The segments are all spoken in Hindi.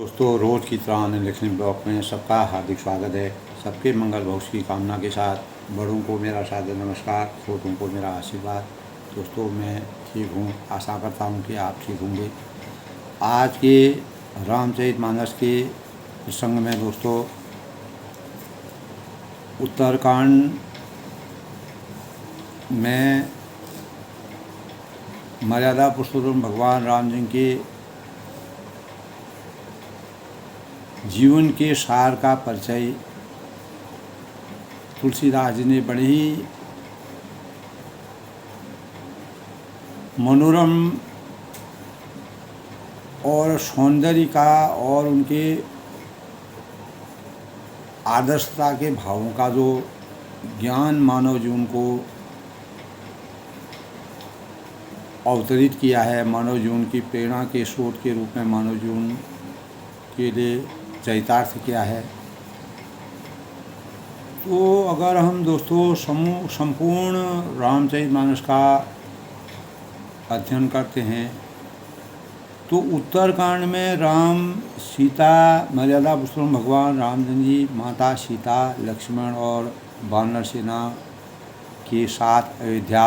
दोस्तों, रोज़ की तरह आनंद लिखने ब्लॉग में सबका हार्दिक स्वागत है। सबके मंगल भविष्य की कामना के साथ बड़ों को मेरा सादर नमस्कार, छोटों को मेरा आशीर्वाद। दोस्तों, मैं ठीक हूँ, आशा करता हूँ कि आप ठीक होंगे। आज के रामचरितमानस के प्रसंग में दोस्तों, उत्तरकांड में मर्यादा पुरुषोत्तम भगवान राम जी के जीवन के सार का परिचय तुलसीदास जी ने बड़े ही मनोरम और सौंदर्य का और उनके आदर्शता के भावों का जो ज्ञान मानव जीवन को अवतरित किया है, मानव जीवन की प्रेरणा के स्रोत के रूप में मानव जीवन के लिए चरितार्थ किया है। तो अगर हम दोस्तों संपूर्ण रामचरितमानस का अध्ययन करते हैं तो उत्तरकांड में राम सीता मर्यादा पुरुषोत्तम भगवान रामचंद्र जी, माता सीता, लक्ष्मण और वानर सेना के साथ अयोध्या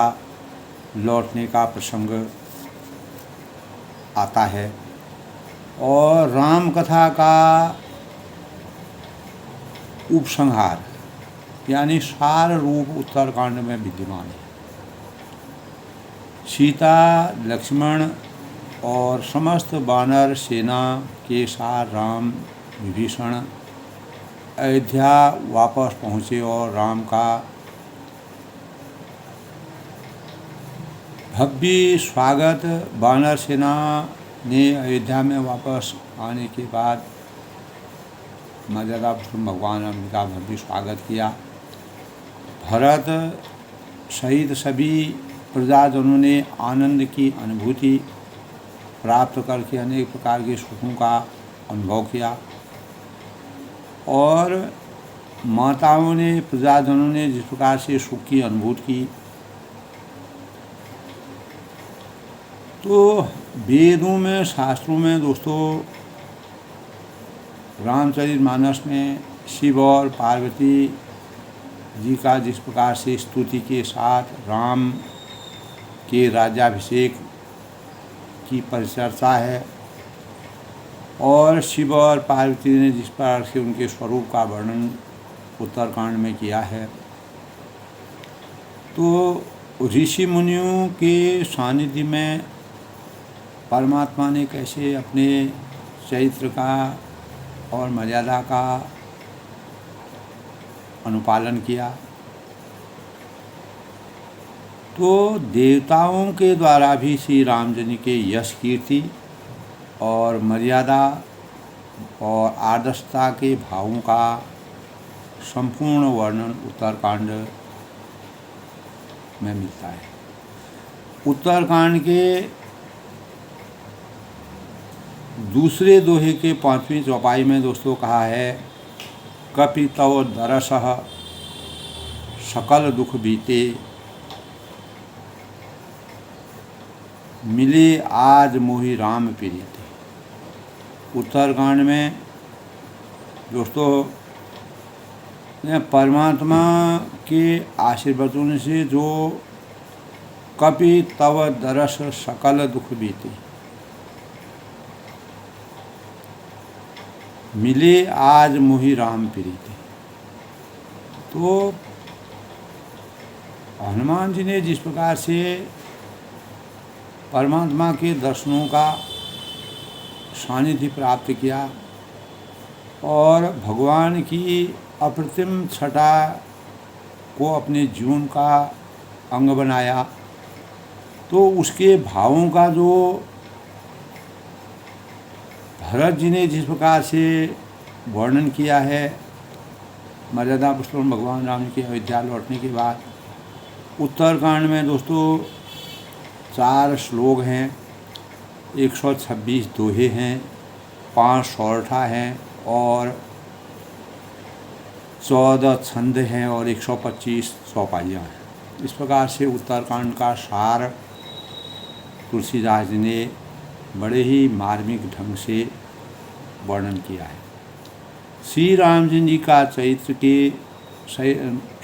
लौटने का प्रसंग आता है और राम कथा का उपसंहार यानी सार रूप उत्तरकांड में विद्यमान है। सीता, लक्ष्मण और समस्त वानर सेना के साथ राम विभीषण अयोध्या वापस पहुँचे और राम का भव्य स्वागत वानर सेना ने अयोध्या में वापस आने के बाद मर्यादा पुरुषोत्तम भगवान राम का भव्य स्वागत किया। भरत सहित सभी प्रजाजनों ने आनंद की अनुभूति प्राप्त करके अनेक प्रकार के सुखों का अनुभव किया और माताओं ने, प्रजाजनों ने जिस प्रकार से सुख की अनुभूति की, तो वेदों में, शास्त्रों में दोस्तों रामचरितमानस में शिव और पार्वती जी का जिस प्रकार से स्तुति के साथ राम के राज्याभिषेक की परिचर्चा है और शिव और पार्वती ने जिस प्रकार से उनके स्वरूप का वर्णन उत्तरकांड में किया है, तो ऋषि मुनियों के सानिध्य में परमात्मा ने कैसे अपने चरित्र का और मर्यादा का अनुपालन किया, तो देवताओं के द्वारा भी श्री राम जी के यश, कीर्ति और मर्यादा और आदर्शता के भावों का संपूर्ण वर्णन उत्तरकांड में मिलता है। उत्तरकांड के दूसरे दोहे के 5वीं चौपाई में दोस्तों कहा है, कपि तव दरसः सकल दुख बीते, मिले आज मोहि राम प्रीते। उत्तरकांड में दोस्तों परमात्मा के आशीर्वादों से जो कपि तव दरस सकल दुख बीते, मिले आज मोहि राम प्रीते। तो हनुमान जी ने जिस प्रकार से परमात्मा के दर्शनों का सानिध्य प्राप्त किया और भगवान की अप्रतिम छटा को अपने जीवन का अंग बनाया, तो उसके भावों का जो भरत जी ने जिस प्रकार से वर्णन किया है मर्यादा पुरुषोत्तम भगवान राम जी के अयोध्या लौटने के बाद, उत्तरकांड में दोस्तों 4 श्लोक हैं, 126 दोहे हैं, 5 सौरठा हैं और 14 छंद हैं और 125 चौपाइयाँ हैं। इस प्रकार से उत्तरकांड का सार तुलसीदास जी ने बड़े ही मार्मिक ढंग से वर्णन किया है। श्री रामचंद्र जी का चरित्र के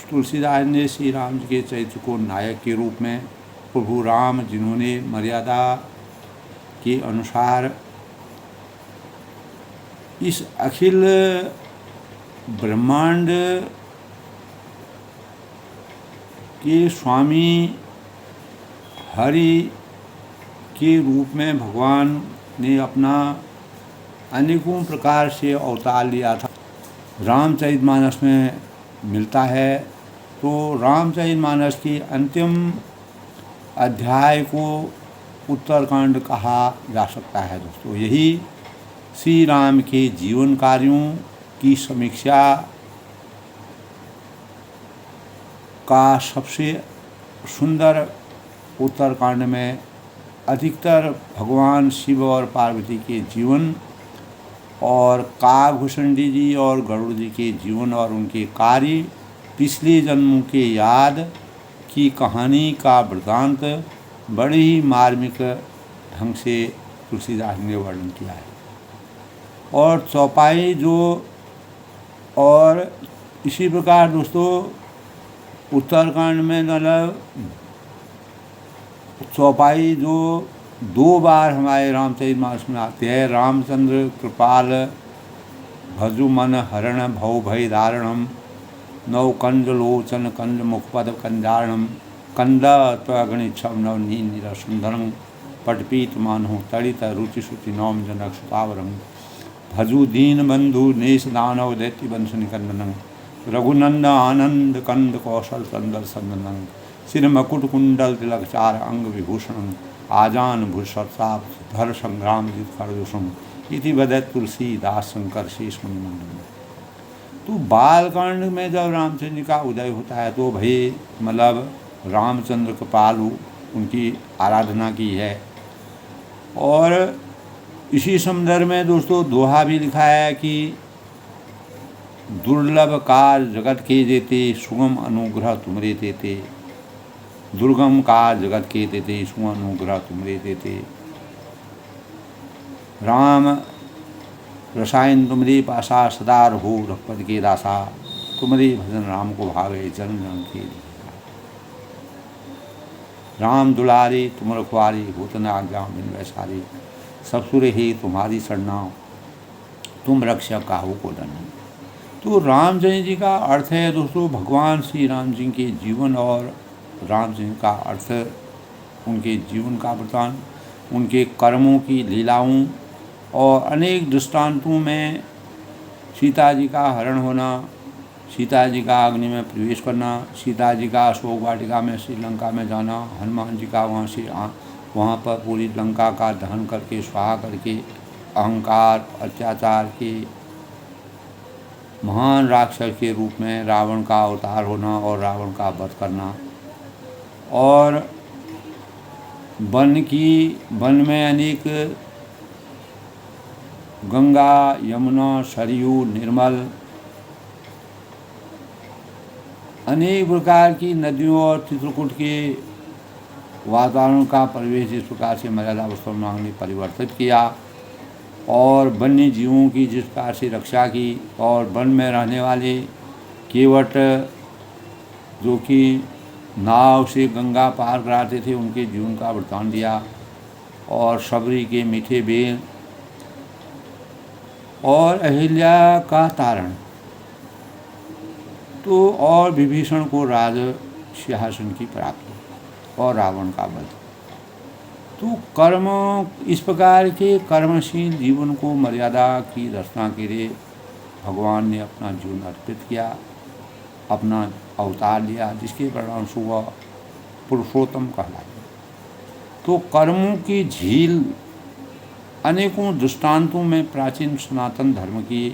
तुलसीदास ने श्री राम जी के चरित्र को नायक के रूप में प्रभु राम, जिन्होंने मर्यादा के अनुसार इस अखिल ब्रह्मांड के स्वामी हरि के रूप में भगवान ने अपना अनेकों प्रकार से अवतार लिया था, रामचरितमानस में मिलता है। तो रामचरितमानस की अंतिम अध्याय को उत्तरकांड कहा जा सकता है दोस्तों। यही श्री राम के जीवन कार्यों की समीक्षा का सबसे सुंदर उत्तरकांड में अधिकतर भगवान शिव और पार्वती के जीवन और काकभूषण जी और गरुड़ जी के जीवन और उनके कार्य, पिछले जन्मों के याद की कहानी का वृत्तांत बड़े ही मार्मिक ढंग से तुलसीदास ने वर्णन किया है। और चौपाई जो, और इसी प्रकार दोस्तों उत्तरकांड में मतलब चौपाई जो 2 बार हमारे रामचरितमानस में आते हैं। रामचंद्र कृपाल भजु मन हरण भव भय धारणम नव कंज लोचन कंज मुखपद कंजारणम कंद त्वगणिक्षम नव नीर सुंदरं पटपीत मानो तड़ित रुचि शुचि नौम जनक सुतावरम भजु दीन बंधु नेश दानव दैत्य वंश निकंदनं रघुनंद आनंद कंद कौशल संदर संदनं सिर मकुट कुंडल तिलक चार अंग विभूषण आजान भूषाप धर संग्राम जित खरदूषण इति वदत तुलसीदास शंकर शेष मुनिमंडल। तो बालकांड में जब रामचंद्र जी का उदय होता है तो भाई मतलब रामचंद्र कृपालु उनकी आराधना की है। और इसी संदर्भ में दोस्तों दोहा भी लिखा है कि दुर्लभ कार जगत के देते सुगम अनुग्रह तुमरे देते, दुर्गम कार जगत के देते सुगम अनुग्रह तुमरे देते। राम रसायन तुमरे पासा सदा रहो रघुपति के दासा, तुमरे भजन राम को भावे जन्म जन्म के लिए। राम दुलारे तुम रखवारे होत न आज्ञा बिन वैसारे, सब सुर ही तुम्हारी शरणा तुम रक्षक काहू को डरना। तो रामचंद्र जी का अर्थ है दोस्तों भगवान श्री राम जी के जीवन, और रामचंद्र का अर्थ उनके जीवन का वृतांत, उनके कर्मों की लीलाओं और अनेक दृष्टांतों में सीता जी का हरण होना, सीता जी का अग्नि में प्रवेश करना, सीता जी का अशोक वाटिका में श्रीलंका में जाना, हनुमान जी का वहाँ पर पूरी लंका का दहन करके स्वाहा करके अहंकार अत्याचार के महान राक्षस के रूप में रावण का अवतार होना और रावण का वध करना, और वन में अनेक गंगा यमुना सरयू निर्मल अनेक प्रकार की नदियों और चित्रकूट के वातावरण का परिवेश जिस प्रकार से मर्यादा पुरुषोत्तम ने परिवर्तित किया, और वन्य जीवों की जिस प्रकार से रक्षा की, और वन में रहने वाले केवट जो कि नाव से गंगा पार कराते थे उनके जीवन का वृत्तांत दिया, और शबरी के मीठे बेल और अहिल्या का तारण, तो और विभीषण को राज सिंहासन की प्राप्ति और रावण का वध। तो कर्म, इस प्रकार के कर्मशील जीवन को मर्यादा की रचना के लिए भगवान ने अपना जीवन अर्पित किया, अपना अवतार लिया, जिसके परिणाम स्वरूप पुरुषोत्तम कहलाए। तो कर्मों की झील अनेकों दृष्टांतों में प्राचीन सनातन धर्म की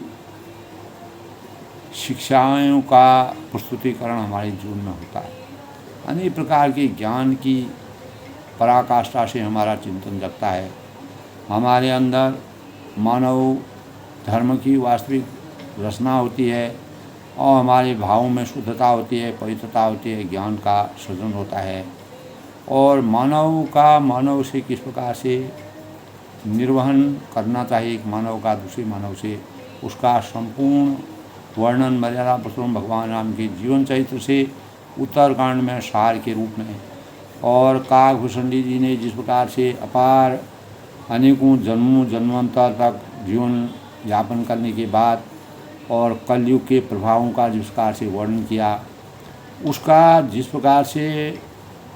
शिक्षाओं का प्रस्तुतिकरण हमारे जीवन में होता है। अनेक प्रकार के ज्ञान की पराकाष्ठा से हमारा चिंतन जगता है, हमारे अंदर मानव धर्म की वास्तविक रचना होती है, और हमारे भावों में शुद्धता होती है, पवित्रता होती है, ज्ञान का सृजन होता है, और मानव से किस प्रकार से निर्वहन करना चाहिए एक मानव का दूसरे मानव से, उसका संपूर्ण वर्णन मर्यादा पुरुषोत्तम भगवान राम के जीवन चरित्र से उत्तरकांड में सार के रूप में। और काकभूषण जी ने जिस प्रकार से अपार अनेकों जन्मों जन्मांतर तक जीवन यापन करने के बाद और कलयुग के प्रभावों का जिस प्रकार से वर्णन किया, उसका जिस प्रकार से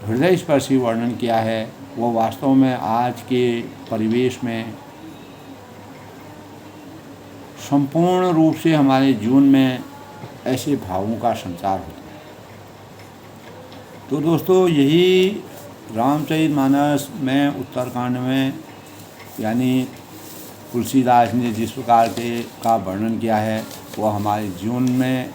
हृदय स्पर्शी वर्णन किया है, वो वास्तव में आज के परिवेश में संपूर्ण रूप से हमारे जीवन में ऐसे भावों का संचार होता है। तो दोस्तों, यही रामचरितमानस में उत्तरकांड में यानी तुलसीदास ने जिस प्रकार के का वर्णन किया है, वह हमारे जीवन में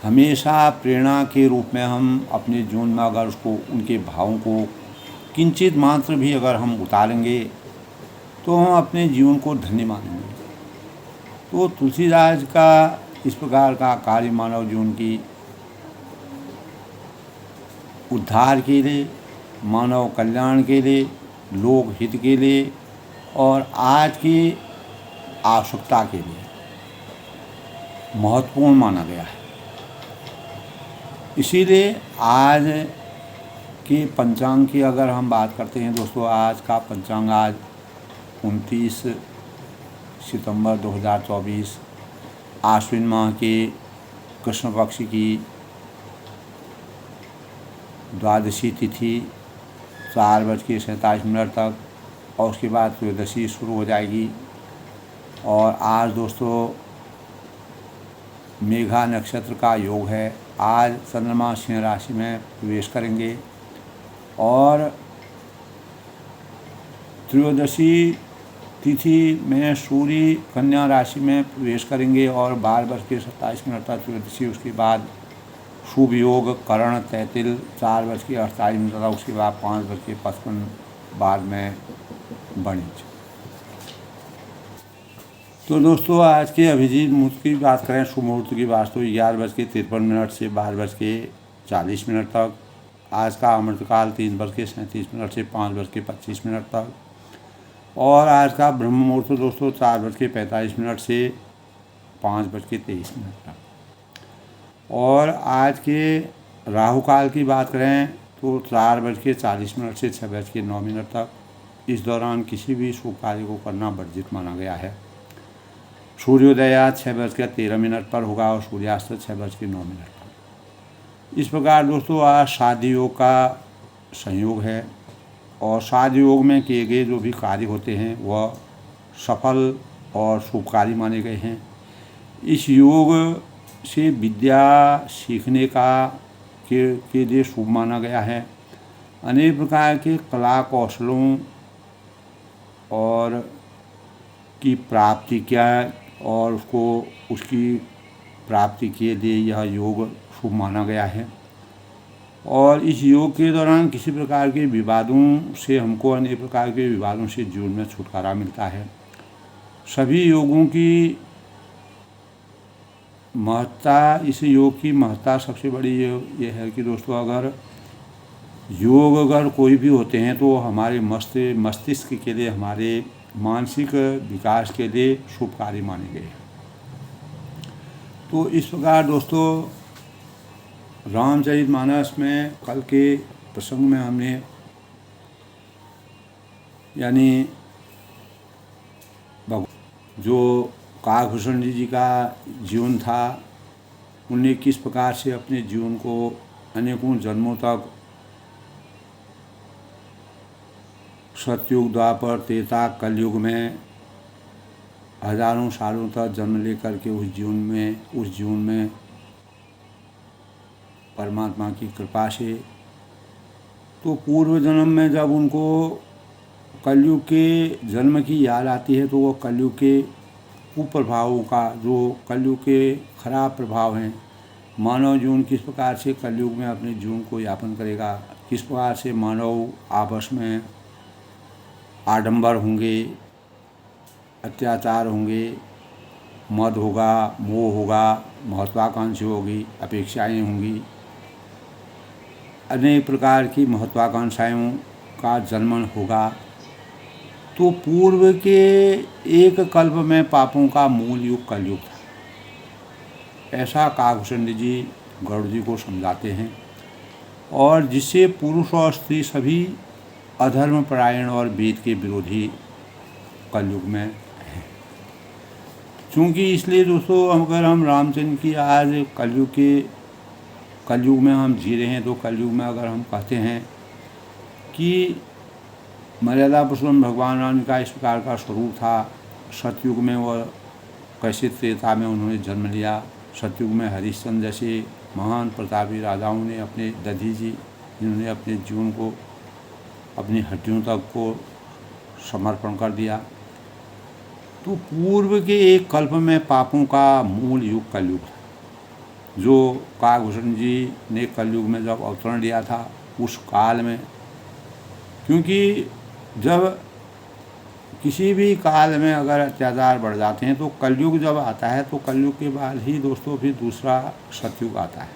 हमेशा प्रेरणा के रूप में हम अपने जीवन में अगर उसको उनके भावों को किंचित मात्र भी अगर हम उतारेंगे तो हम अपने जीवन को धन्य मानेंगे। तो तुलसीदास का इस प्रकार का कार्य मानव जीवन की उद्धार के लिए, मानव कल्याण के लिए, लोक हित के लिए और आज की आवश्यकता के लिए महत्वपूर्ण माना गया है। इसीलिए आज के पंचांग की अगर हम बात करते हैं दोस्तों, आज का पंचांग आज 29 सितंबर 2024 आश्विन माह के कृष्ण पक्ष की द्वादशी तिथि 4:47 तक और उसके बाद त्रयोदशी शुरू हो जाएगी। और आज दोस्तों मेघा नक्षत्र का योग है। आज चंद्रमा सिंह राशि में प्रवेश करेंगे और त्रयोदशी तिथि में सूर्य कन्या राशि में प्रवेश करेंगे और 12:27 तक त्रयोदशी, उसके बाद शुभ योग करण तैतिल 4:48 तक, उसके बाद 5:55 बाद में वाणिज्य। तो दोस्तों, आज के अभिजीत मुहूर्त की बात करें, शुभ मुहूर्त की बात, तो 11:53 से 12:40 तक। आज का अमृतकाल 3:37 से 5:25 तक। और आज का ब्रह्म मुहूर्त दोस्तों 4:45 से 5:23 तक। और आज के राहु काल की बात करें तो 4:40 से 6:09 तक। इस दौरान किसी भी शुभ कार्य को करना वर्जित माना गया है। सूर्योदय 6:13 पर होगा और सूर्यास्त 6:09 पर। इस प्रकार दोस्तों आज शादी योग का संयोग है और शादी योग में किए गए जो भी कार्य होते हैं वह सफल और शुभकारी माने गए हैं। इस योग से विद्या सीखने के लिए शुभ माना गया है। अनेक प्रकार के कला कौशलों और की प्राप्ति क्या और उसकी प्राप्ति के लिए यह योग शुभ माना गया है। और इस योग के दौरान किसी प्रकार के विवादों से हमको अनेक प्रकार के विवादों से जीवन में छुटकारा मिलता है। सभी योगों की महत्ता, इस योग की महत्ता सबसे बड़ी ये है कि दोस्तों अगर कोई भी होते हैं तो हमारे मस्तिष्क के लिए, हमारे मानसिक विकास के लिए शुभ कार्य माने गए। तो इस प्रकार दोस्तों रामचरितमानस में कल के प्रसंग में हमने यानी जो काकभूषण जी का जीवन था, उन्हें किस प्रकार से अपने जीवन को अनेकों जन्मों तक सतयुग द्वापर त्रेता कलयुग में हजारों सालों तक जन्म लेकर के उस जीवन में परमात्मा की कृपा से तो पूर्व जन्म में जब उनको कलयुग के जन्म की याद आती है तो वो कलयुग के कुप्रभावों का, जो कलयुग के खराब प्रभाव हैं, मानव जीवन किस प्रकार से कलयुग में अपने जीवन को यापन करेगा, किस प्रकार से मानव आपस में आडंबर होंगे, अत्याचार होंगे, मद होगा, मोह होगा, महत्वाकांक्षा होगी, अपेक्षाएं होंगी, अनेक प्रकार की महत्वाकांक्षाओं का जन्मन होगा। तो पूर्व के एक कल्प में पापों का मूल युग कलयुग था, ऐसा काकभूषण जी गरुड़ जी को समझाते हैं। और जिससे पुरुष और स्त्री सभी अधर्म परायण और वेद के विरोधी कलयुग में हैं। चूँकि इसलिए दोस्तों, अगर हम रामचंद्र की आज कलयुग में हम जी रहे हैं, तो कलयुग में अगर हम कहते हैं कि मर्यादा पुरुषोत्तम भगवान राम का इस प्रकार का स्वरूप था, सतयुग में वह कैसे त्रेता में उन्होंने जन्म लिया, सतयुग में हरिश्चंद्र जैसे महान प्रतापी राजाओं ने, अपने दधी जी जिन्होंने अपने जीवन को अपनी हड्डियों तक को समर्पण कर दिया। तो पूर्व के एक कल्प में पापों का मूल युग कलयुग था, जो काकभूषण जी ने कलयुग में जब अवतरण लिया था उस काल में। क्योंकि जब किसी भी काल में अगर अत्याचार बढ़ जाते हैं, तो कलयुग जब आता है तो कलयुग के बाद ही दोस्तों फिर दूसरा सतयुग आता है,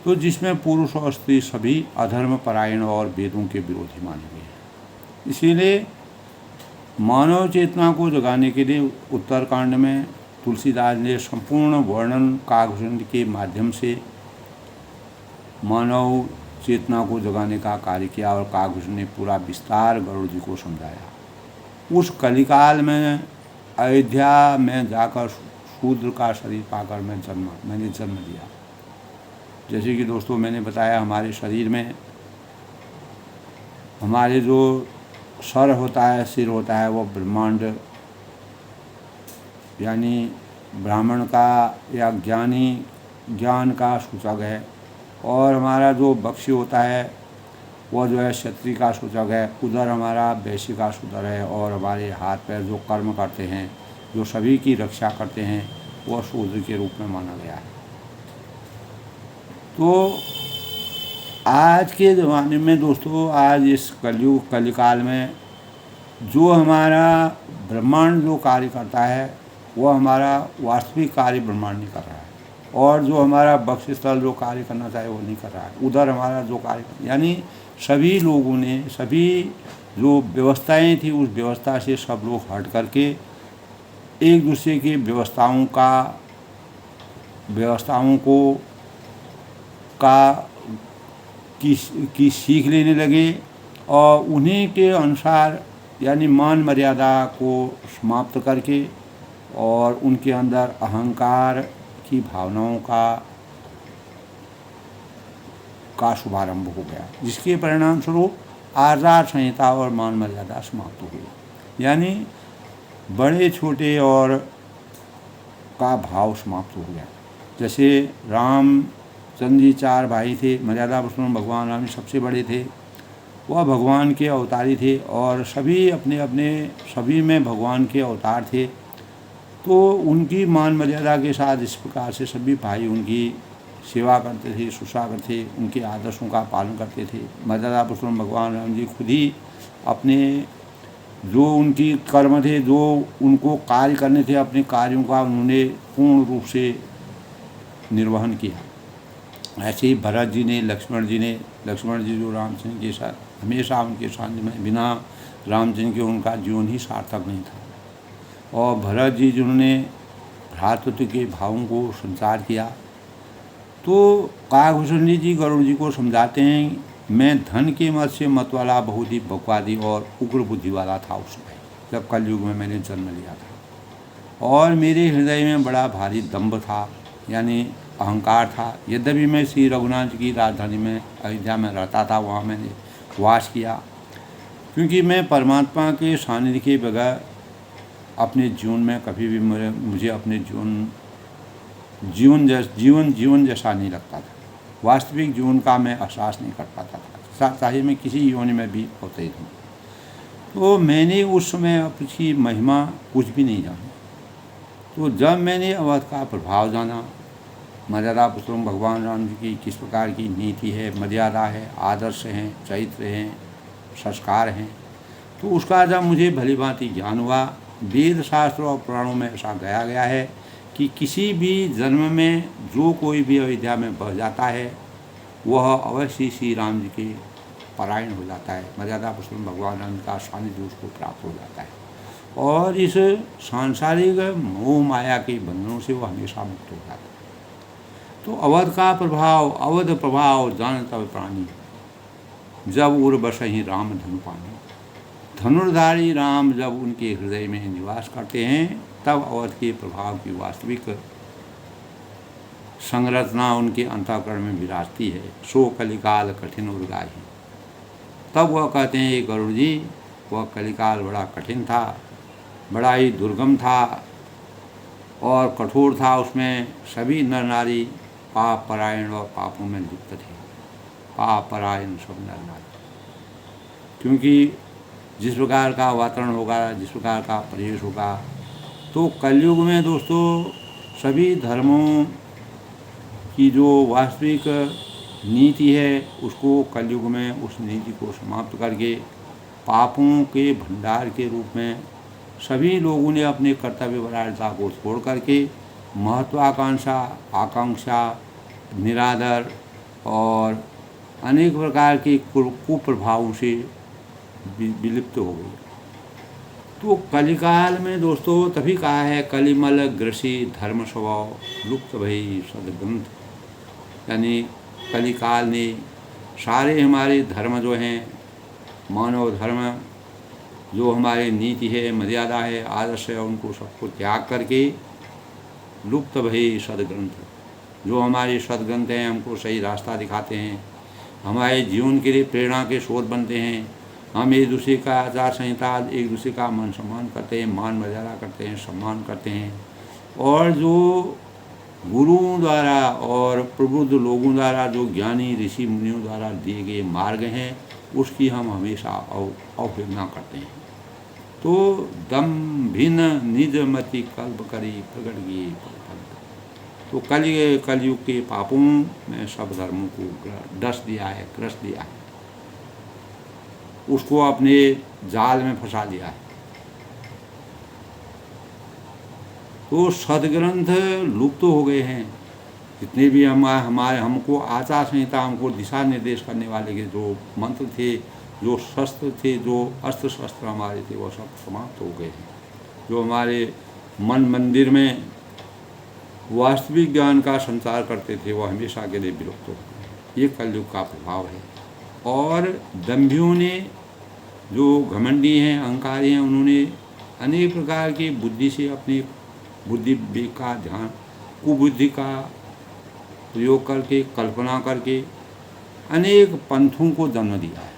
तो जिसमें पुरुष और स्त्री सभी अधर्म परायण और वेदों के विरोधी माने गए हैं। इसीलिए मानव चेतना को जगाने के लिए उत्तरकांड में तुलसीदास ने संपूर्ण वर्णन काकभूषण के माध्यम से मानव चेतना को जगाने का कार्य किया, और काकभूषण ने पूरा विस्तार गरुड़ जी को समझाया। उस कलिकाल में अयोध्या में जाकर शूद्र का शरीर पाकर मैंने जन्म लिया। जैसे कि दोस्तों मैंने बताया, हमारे शरीर में हमारे जो सर होता है, सिर होता है, वो ब्रह्मांड यानी ब्राह्मण का या ज्ञान का सूचक है, और हमारा जो वक्ष होता है वह जो है क्षत्रिय का सूचक है, उधर हमारा वैश्य का सूचक है, और हमारे हाथ पैर जो कर्म करते हैं, जो सभी की रक्षा करते हैं, वह शूद्र के रूप में माना गया है। तो आज के ज़माने में दोस्तों, आज इस कलिकाल में जो हमारा ब्रह्मांड जो कार्य करता है, वह हमारा वास्तविक कार्य ब्रह्मांड नहीं कर रहा है, और जो हमारा वक्ष स्थल जो कार्य करना चाहिए वो नहीं कर रहा है। उधर हमारा जो कार्य, यानी सभी लोगों ने, सभी जो व्यवस्थाएं थी उस व्यवस्था से सब लोग हट करके एक दूसरे की व्यवस्थाओं को की सीख लेने लगे, और उन्हीं के अनुसार यानी मान मर्यादा को समाप्त करके और उनके अंदर अहंकार की भावनाओं का शुभारंभ हो गया, जिसके परिणाम स्वरूप आचार संहिता और मान मर्यादा समाप्त हो गई, यानी बड़े छोटे और का भाव समाप्त हो गया। जैसे रामचंद्र जी 4 भाई थे, मर्यादा पुरुषोत्तम भगवान राम सबसे बड़े थे, वह भगवान के अवतारी थे, और सभी अपने अपने सभी में भगवान के अवतार थे। तो उनकी मान मर्यादा के साथ इस प्रकार से सभी भाई उनकी सेवा करते थे, शुश्रूषा करते थे, उनके आदर्शों का पालन करते थे। मर्यादा पुरुषोत्तम भगवान राम जी खुद ही अपने जो उनकी कर्म थे, जो उनको कार्य करने थे, अपने कार्यों का उन्होंने पूर्ण रूप से निर्वहन किया। ऐसे ही भरत जी ने, लक्ष्मण जी जो रामचंद्र के साथ हमेशा उनके साथ में, बिना रामचंद्र के उनका जीवन ही सार्थक नहीं था। और भरत जी जिन्होंने भ्रातृत्व के भावों को संचार किया। तो काकभूषण जी गरुड़ जी को समझाते हैं, मैं धन के मत से मत वाला बहुत ही बकवादी और उग्र बुद्धि वाला था उस समय, जब कलयुग में मैंने जन्म लिया था, और मेरे हृदय में बड़ा भारी दंभ था, यानी अहंकार था। यद्यपि मैं श्री रघुनाथ जी की राजधानी में अयोध्या में रहता था, वहाँ मैंने वास किया, क्योंकि मैं परमात्मा के सानिध्य के बगैर अपने जीवन में कभी भी मुझे अपने जीवन जैसा नहीं लगता था। वास्तविक जीवन का मैं एहसास नहीं कर पाता था, चाहे मैं किसी योनि में भी होते हूँ। तो मैंने उस समय अपनी महिमा कुछ भी नहीं जाना। तो जब मैंने अवध का प्रभाव जाना, मर्यादा पुरुषोत्तम भगवान राम जी की किस प्रकार की नीति है, मर्यादा है, आदर्श हैं, चरित्र हैं, संस्कार हैं, तो उसका जब मुझे भली भांति ज्ञान हुआ, वेद शास्त्र और पुराणों में ऐसा गया गया है कि किसी भी जन्म में जो कोई भी अयोध्या में बस जाता है, वह अवश्य श्री राम जी के परायण हो जाता है, मर्यादा पुरुषोत्तम भगवान राम का सानिध्य उसको प्राप्त हो जाता है और इस सांसारिक मोह माया के बंधनों से वो हमेशा मुक्त हो जाता है। तो अवध का प्रभाव, अवध प्रभाव जानता प्राणी, जब उर बसहि राम धनु पानी। धनुर्धारी राम जब उनके हृदय में निवास करते हैं तब अवध के प्रभाव की वास्तविक संरचना उनके अंतःकरण में विराजती है। सो कलिकाल कठिन उर्गाही। तब वह कहते हैं गरुड़ जी, वह कलिकाल बड़ा कठिन था, बड़ा ही दुर्गम था और कठोर था। उसमें सभी नर नारी पाप परायण और पापों में लिप्त थे। पाप परायण सब नर नारी, क्योंकि जिस प्रकार का वातावरण होगा, जिस प्रकार का परिवेश होगा, तो कलयुग में दोस्तों सभी धर्मों की जो वास्तविक नीति है उसको कलयुग में उस नीति को समाप्त करके पापों के भंडार के रूप में सभी लोगों ने अपने कर्तव्य परायणता को छोड़ करके महत्वाकांक्षा, आकांक्षा, निरादर और अनेक प्रकार के कुप्रभावों से विलुप्त हो गई। तो कलिकाल में दोस्तों तभी कहा है कलिमल ग्रसी धर्म स्वभाव लुप्त भई सदग्रंथ, यानी कलिकाल ने सारे हमारे धर्म जो हैं, मानव धर्म जो हमारे नीति है, मर्यादा है, आदर्श है, उनको सबको त्याग करके लुप्त भई सदग्रंथ, जो हमारे सदग्रंथ हैं हमको सही रास्ता दिखाते हैं, हमारे जीवन के लिए प्रेरणा के स्रोत बनते हैं। हम एक दूसरे का आचार संहिता, एक दूसरे का मान सम्मान करते हैं, मान मर्यादा करते हैं, सम्मान करते हैं और जो गुरुओं द्वारा और प्रबुद्ध लोगों द्वारा जो ज्ञानी ऋषि मुनियों द्वारा दिए गए मार्ग हैं उसकी हम हमेशा अवहेलना करते हैं। तो दम भिन्न निज मति कल्प करी प्रगट किए। तो कलयुग के पापों में सब धर्मों को डस दिया है, क्रस दिया है, उसको अपने जाल में फंसा दिया है। तो सदग्रंथ लुप्त हो गए हैं। जितने भी हमारे हमको आचार संहिता, हमको दिशा निर्देश करने वाले के जो मंत्र थे, जो शस्त्र थे, जो अस्त्र शस्त्र हमारे थे, वो सब समाप्त हो गए हैं। जो हमारे मन मंदिर में वास्तविक ज्ञान का संचार करते थे वो हमेशा के लिए विलुप्त हो गए। ये कलयुग का प्रभाव है। और दंभियों ने, जो घमंडी हैं, अहंकारी हैं, उन्होंने अनेक प्रकार की बुद्धि से अपनी बुद्धि विवेक का ध्यान, कुबुद्धि का प्रयोग करके, कल्पना करके अनेक पंथों को जन्म दिया है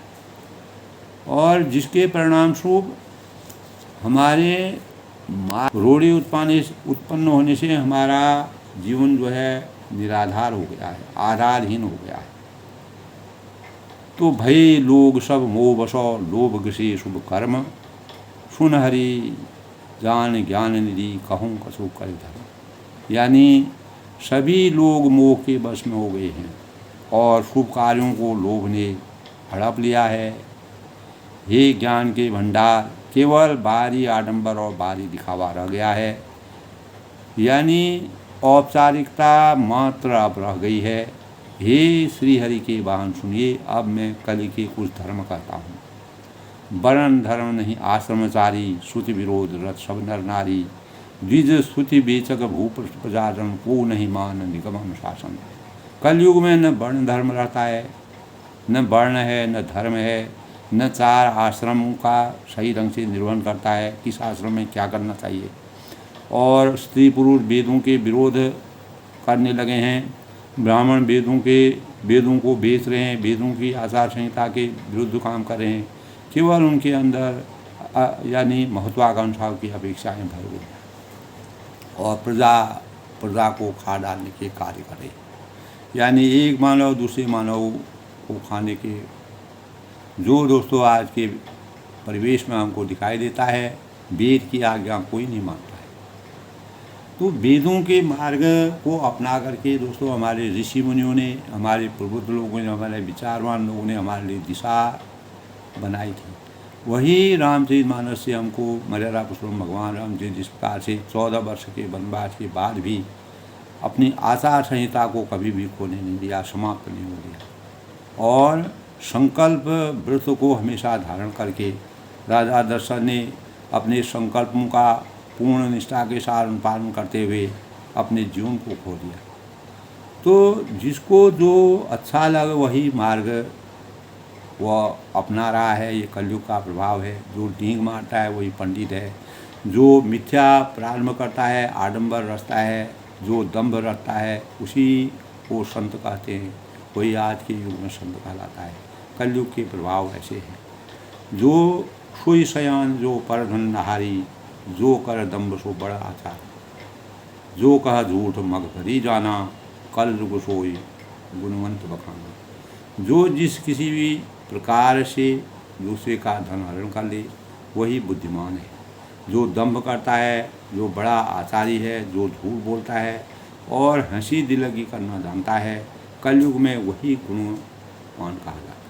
और जिसके परिणाम स्वरूप हमारे रोड़ी उत्पन्न होने से हमारा जीवन जो है निराधार हो गया है, आधारहीन हो गया है। तो भई लोग सब मोह बसो लोभ ग्रसे शुभ कर्म, सुन हरि जान ज्ञान निधि कहूँ कसो कर धर्म। यानी सभी लोग मोह के बस में हो गए हैं और शुभ कार्यों को लोभ ने हड़प लिया है। हे ज्ञान के भंडार, केवल बाहरी आडंबर और बाहरी दिखावा रह गया है, यानी औपचारिकता मात्र अब रह गई है। हे श्री हरि के वाहन सुनिए, अब मैं कलि के कुछ धर्म करता हूँ। वर्ण धर्म नहीं आश्रमचारी, श्रुति विरोध रथ सब नर नारी, द्विज श्रुति बेचक भूप प्रजाजन को नहीं मान निगम अनुशासन। कलयुग में न वर्ण धर्म रहता है, न वर्ण है, न धर्म है, न चार आश्रमों का सही ढंग से निर्वहन करता है, किस आश्रम में क्या करना चाहिए। और स्त्री पुरुष वेदों के विरोध करने लगे हैं, ब्राह्मण वेदों को बेच रहे हैं, वेदों की आचार संहिता के विरुद्ध काम कर रहे हैं। केवल उनके अंदर यानी महत्वाकांक्षाओं की अपेक्षाएं भर गई और प्रजा को खा डालने के कार्य करे, यानी एक मानव दूसरे मानव को खाने के जो दोस्तों आज के परिवेश में हमको दिखाई देता है। वेद की आज्ञा कोई नहीं मानता है। तो वेदों के मार्ग को अपना करके दोस्तों हमारे ऋषि मुनियों ने, हमारे प्रबुद्ध लोगों ने, हमारे विचारवान लोगों ने हमारे लिए दिशा बनाई थी। वही रामचरितमानस से हमको मर्यादा पुरुषोत्तम भगवान राम जी जिस प्रकार से 14 वर्ष के वनवास के बाद भी अपनी आचार संहिता को कभी भी खोने नहीं दिया, समाप्त नहीं हो दिया और संकल्प व्रत को हमेशा धारण करके राजा दशरथ ने अपने संकल्पों का पूर्ण निष्ठा के साथ अनुपालन करते हुए अपने जीवन को खो दिया। तो जिसको जो अच्छा लगे वही मार्ग वह अपना रहा है। ये कलयुग का प्रभाव है। जो डींग मारता है वही पंडित है। जो मिथ्या प्रारंभ करता है, आडंबर रचता है, जो दंभ रचता है, उसी को संत कहते हैं। वही आज के युग में संत कहलाता है। कलयुग के प्रभाव ऐसे हैं। जो सोई शयन जो परधन नहारी, जो कर दंभ सो बड़ा आचार, जो कह झूठ मग भरी जाना, कल युग सोई गुणवंत बखाना। जो जिस किसी भी प्रकार से दूसरे का धन हरण कर ले वही बुद्धिमान है। जो दंभ करता है, जो बड़ा आचारी है, जो झूठ बोलता है और हंसी दिलगी करना जानता है, कलयुग में वही गुणवान कहा जाता है।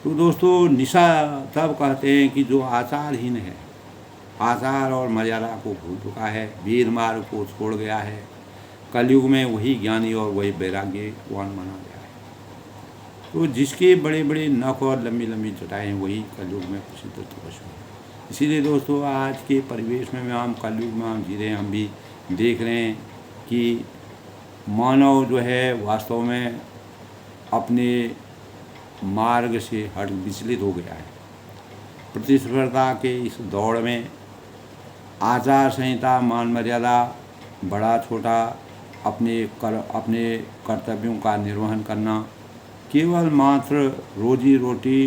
तो दोस्तों, निशा तब कहते हैं कि जो आचारहीन है, आचार और मर्यादा को भूल चुका है, वीर मार्ग को छोड़ गया है, कलयुग में वही ज्ञानी और वही वैराग्यवान माना गया है। तो जिसके बड़े बड़े नख और लंबी लंबी जटाएं वही कलयुग में प्रसिद्ध तपस्वी है। इसीलिए दोस्तों, आज के परिवेश में हम कलयुग में हम जी रहे हैं, हम भी देख रहे हैं कि मानव जो है वास्तव में अपने मार्ग से हट विचलित हो गया है। प्रतिस्पर्धा के इस दौड़ में आचार संहिता, मान मर्यादा, बड़ा छोटा अपने कर्तव्यों का निर्वहन करना, केवल मात्र रोजी रोटी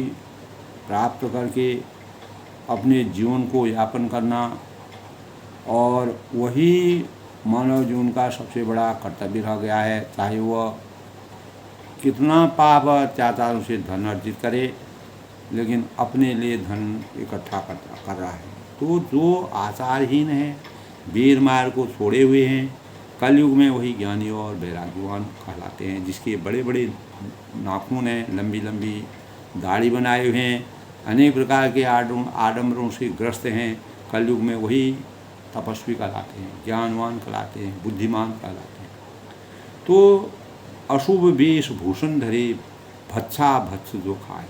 प्राप्त करके अपने जीवन को यापन करना, और वही मानव जीवन का सबसे बड़ा कर्तव्य रह गया है। चाहे वह कितना पाप अत्याचारों से धन अर्जित करे, लेकिन अपने लिए धन इकट्ठा कर रहा है। तो जो आचारहीन है, वीर मार्ग को छोड़े हुए हैं, कलयुग में वही ज्ञानी और वैराग्यवान कहलाते हैं। जिसके बड़े बड़े नाखून हैं, लंबी लंबी दाढ़ी बनाए हुए हैं, अनेक प्रकार के आडंबरों से ग्रस्त हैं, कलयुग में वही तपस्वी कहलाते हैं, ज्ञानवान कहलाते हैं, बुद्धिमान कहलाते हैं। तो अशुभ वेशभूषण धरे भत्सा भत्स जो खाए,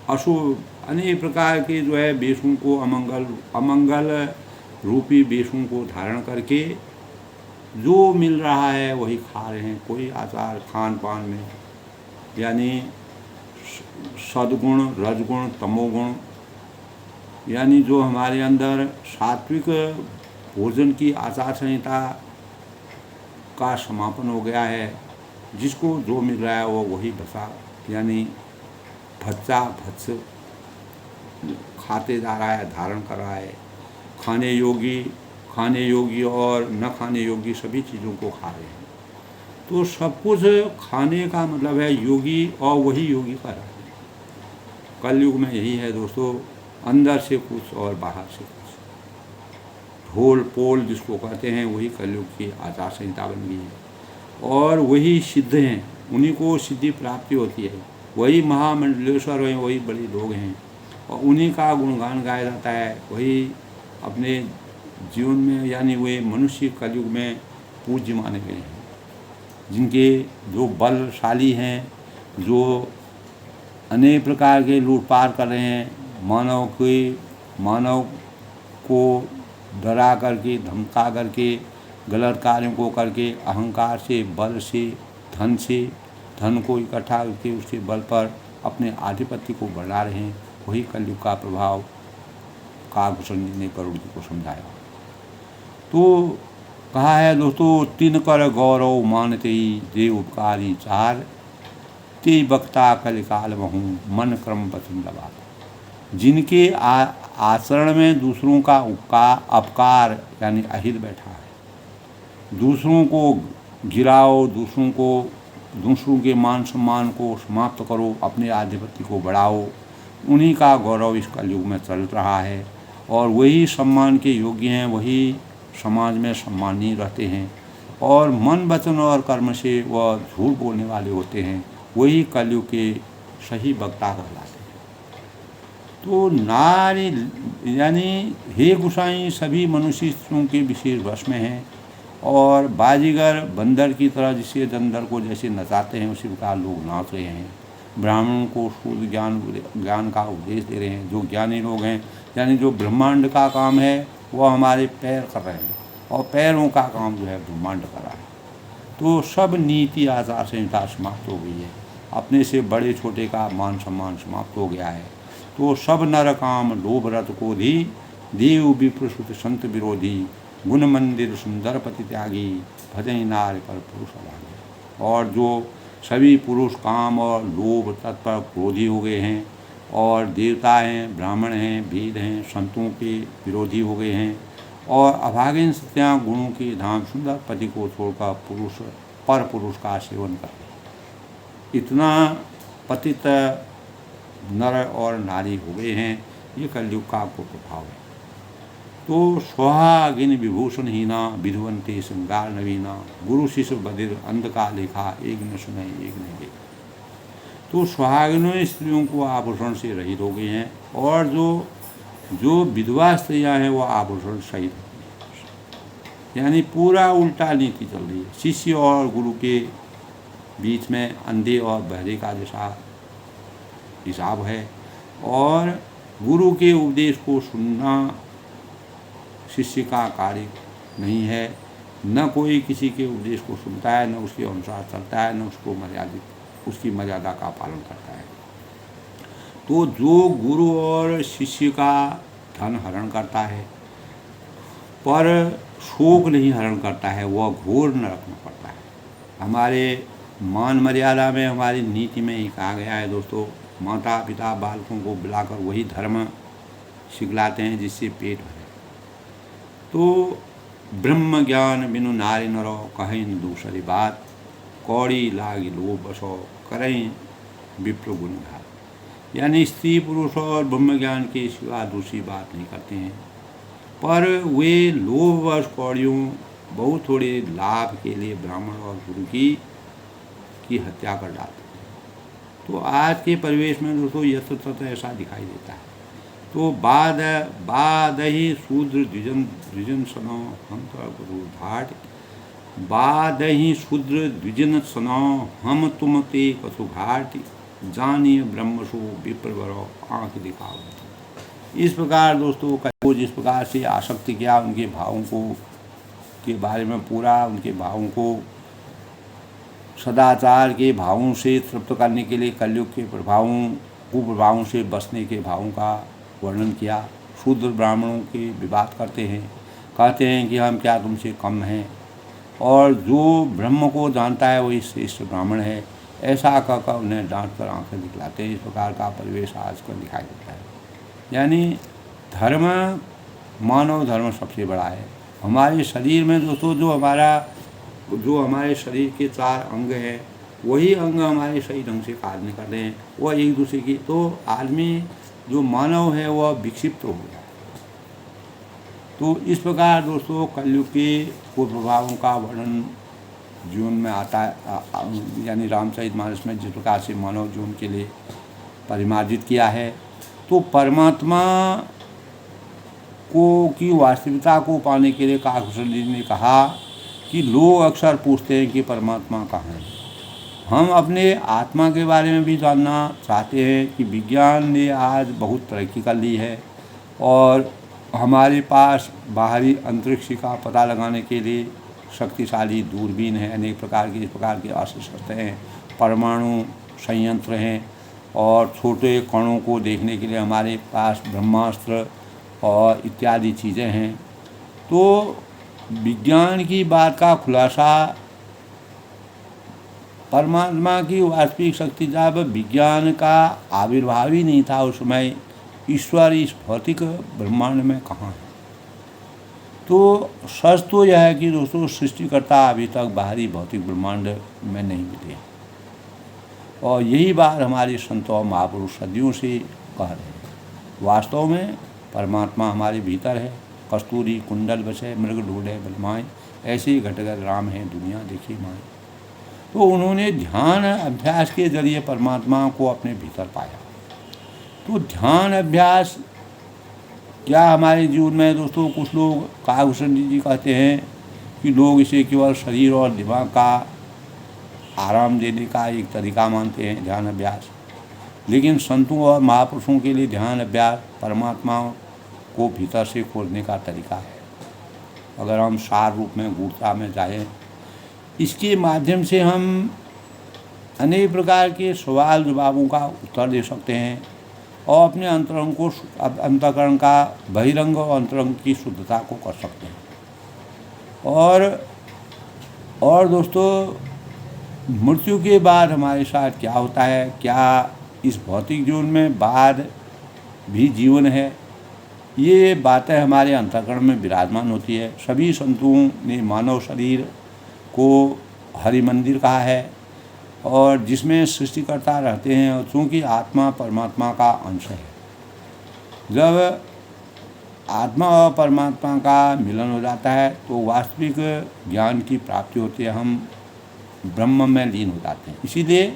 अशुभ अनेक प्रकार के जो है वेशों को, अमंगल रूपी वेशों को धारण करके जो मिल रहा है वही खा रहे हैं। कोई आचार खान पान में यानी सद्गुण, रजगुण, तमोगुण, यानी जो हमारे अंदर सात्विक भोजन की आचार संहिता का समापन हो गया है, जिसको जो मिल रहा है वो वही भसा यानी भत्सा भत्स खाते जा रहा है, धारण कर रहा है। खाने योगी और न खाने योगी सभी चीज़ों को खा रहे हैं। तो सब कुछ खाने का मतलब है योगी, और वही योगी कर रहा है। कलयुग में यही है दोस्तों, अंदर से कुछ और बाहर से कुछ। ढोल पोल जिसको कहते हैं वही कलयुग की आचार संहिता बन गई है। और वही सिद्ध हैं, उन्हीं को सिद्धि प्राप्ति होती है। वही महामंडलेश्वर हैं, वही बड़े लोग हैं, और उन्हीं का गुणगान गाया जाता है। वही अपने जीवन में यानी वे मनुष्य कलयुग में पूज्य माने गए हैं, जिनके जो बलशाली हैं, जो अनेक प्रकार के लूटपाट कर रहे हैं, मानव को डरा करके, धमका करके, गलत कार्यों को करके, अहंकार से, बल से, धन को इकट्ठा करके उसके बल पर अपने आधिपत्य को बढ़ा रहे हैं। वही कलयुग का प्रभाव काकभूषण जी ने गरुड़ जी को समझाया। तो कहा है दोस्तों, तीन कर गौरव मानते दे उपकारी चार, ते वक्ता कलिकाल महूँ मन क्रम वचन लगा। जिनके आचरण में दूसरों का अपकार यानी अहित बैठा है, दूसरों को गिराओ, दूसरों के मान सम्मान को समाप्त करो, अपने आधिपत्य को बढ़ाओ, उन्हीं का गौरव इस कलयुग में चल रहा है। और वही सम्मान के योग्य हैं, वही समाज में सम्मानीय रहते हैं, और मन वचन और कर्म से वह झूठ बोलने वाले होते हैं, वही कलयुग के सही वक्ता कहलाते हैं। तो नारी यानी हे गुसाई सभी मनुष्यों के विशेष वश में हैं, और बाजीगर बंदर की तरह जिसे बंदर को जैसे नचाते हैं उसी प्रकार लोग नाच रहे हैं। ब्राह्मणों को शुद्ध ज्ञान का उपदेश दे रहे हैं। जो ज्ञानी लोग हैं, यानी जो ब्रह्मांड का काम है वो हमारे पैर कर रहे हैं, और पैरों का काम जो है ब्रह्मांड कर रहा है। तो सब नीति आचार संहिता समाप्त हो गई है। अपने से बड़े छोटे का मान सम्मान समाप्त हो गया है। तो सब नर काम लोभ रत को धी, देव विप्रसुत संत विरोधी, गुण मंदिर सुंदर पति त्यागी, भजई नार पर पुरुष अभागी। और जो सभी पुरुष काम और लोभ तत्पर क्रोधी हो गए हैं, और देवता हैं, ब्राह्मण हैं, वेद हैं, संतों के विरोधी हो गए हैं, और अभागिन सत्या गुणों के धाम सुंदर पति को छोड़कर पुरुष का सेवन करते हैं। इतना पतित नर और नारी हो गए हैं। ये कलयुग का प्रभाव है। तो सुहागिन विभूषण हीना, विधुवंते श्रृंगार नवीना, गुरु शिष्य बधिर अंध का लेखा, एक न सुने एक नहीं देखा। तो सुहागिनों स्त्रियों को आभूषण से रहित हो गए हैं, और जो विधवा स्त्रियां हैं वो आभूषण सहित हो गई हैं। यानी पूरा उल्टा नीति चल रही है। शिष्य और गुरु के बीच में अंधे और बहरे का जैसा हिसाब है, और गुरु के उपदेश को सुनना शिष्य का कार्य नहीं है। न कोई किसी के उपदेश को सुनता है, न उसके अनुसार चलता है, न उसकी मर्यादा का पालन करता है। तो जो गुरु और शिष्य का धन हरण करता है पर शोक नहीं हरण करता है, वह घोर नरक में पड़ता है। हमारे मान मर्यादा में, हमारी नीति में ही कहा गया है दोस्तों, माता पिता बालकों को बुलाकर वही धर्म सिखलाते हैं जिससे पेट भरे। तो ब्रह्म ज्ञान बिनु नारी नरो, कहें दूसरी बात, कौड़ी लागी लोभ बसो, करें विप्र गुण घात। यानी स्त्री पुरुष और ब्रह्म ज्ञान के सिवा दूसरी बात नहीं करते हैं, पर वे लोभवश कौड़ियों बहुत थोड़े लाभ के लिए ब्राह्मण और गुरु की हत्या कर डालते हैं। तो आज के परिवेश में दोस्तों यत्र तत्र ऐसा दिखाई देता है। तो बाद ही शूद्र द्विजन सनो, हम तो गुरु घाट, बाद ही शूद्र द्विजन सनो, हम तुम ते कछु घाट, जानिए ब्रह्म सो विप्र बरो, आँख दिखाओ। इस प्रकार दोस्तों को जिस प्रकार से आसक्ति किया उनके भावों को के बारे में, पूरा उनके भावों को सदाचार के भावों से तृप्त करने के लिए कलयुग के कुप्रभावों से बचने के भावों का वर्णन किया। शूद्र ब्राह्मणों के विवाद करते हैं, कहते हैं कि हम क्या तुमसे कम हैं, और जो ब्रह्म को जानता है वही श्रेष्ठ ब्राह्मण है। ऐसा कहकर उन्हें डांट कर आंखें दिखलाते हैं। इस प्रकार का परिवेश आजकल दिखाई देता है। यानी धर्म, मानव धर्म सबसे बड़ा है। हमारे शरीर में दोस्तों जो हमारे शरीर के 4 अंग हैं, वही अंग हमारे सही ढंग से कार्य नहीं कर रहे हैं, वह एक दूसरे की, तो आदमी जो मानव है वह विक्षिप्त हो गया। तो इस प्रकार दोस्तों कलयुग के कुप्रभावों का वर्णन जीवन में आता है। यानी रामचरितमानस में जिस प्रकार से मानव जीवन के लिए परिमार्जित किया है, तो परमात्मा की वास्तविकता को पाने के लिए काकभूषण जी ने कहा कि लोग अक्सर पूछते हैं कि परमात्मा कहाँ है। हम अपने आत्मा के बारे में भी जानना चाहते हैं कि विज्ञान ने आज बहुत तरक्की कर ली है, और हमारे पास बाहरी अंतरिक्ष का पता लगाने के लिए शक्तिशाली दूरबीन है, अनेक प्रकार के अस्त्र हैं, परमाणु संयंत्र हैं, और छोटे कणों को देखने के लिए हमारे पास ब्रह्मास्त्र और इत्यादि चीज़ें हैं। तो विज्ञान की बात का खुलासा, परमात्मा की वास्तविक शक्ति, जब विज्ञान का आविर्भाव ही नहीं था उस समय, ईश्वर इस भौतिक ब्रह्मांड में कहाँ है। तो सच तो यह है कि दोस्तों सृष्टिकर्ता अभी तक बाहरी भौतिक ब्रह्मांड में नहीं मिले, और यही बात हमारे संतों महापुरुष सदियों से कह रहे हैं। वास्तव में परमात्मा हमारे भीतर है। कस्तूरी कुंडल बसे मृग ढूंढे बलमाएँ, ऐसे ही घटगर राम है दुनिया देखी माए। तो उन्होंने ध्यान अभ्यास के जरिए परमात्मा को अपने भीतर पाया। तो ध्यान अभ्यास क्या हमारे जीवन में दोस्तों, कुछ लोग, काकभूषण जी कहते हैं कि लोग इसे केवल शरीर और दिमाग का आराम देने का एक तरीका मानते हैं ध्यान अभ्यास, लेकिन संतों और महापुरुषों के लिए ध्यान अभ्यास परमात्मा को भीतर से खोजने का तरीका है। अगर हम सार रूप में गूढ़ता में जाएं, इसके माध्यम से हम अनेक प्रकार के सवाल जवाबों का उत्तर दे सकते हैं और अपने अंतःकरण का बहिरंग और अंतरंग की शुद्धता को कर सकते हैं। और दोस्तों, मृत्यु के बाद हमारे साथ क्या होता है, क्या इस भौतिक जीवन में बाद भी जीवन है, ये बातें हमारे अंतःकरण में विराजमान होती है। सभी संतों ने मानव शरीर को हरि मंदिर कहा है और जिसमें सृष्टिकर्ता रहते हैं, और चूँकि आत्मा परमात्मा का अंश है। जब आत्मा और परमात्मा का मिलन हो जाता है तो वास्तविक ज्ञान की प्राप्ति होती है, हम ब्रह्म में लीन हो जाते हैं। इसीलिए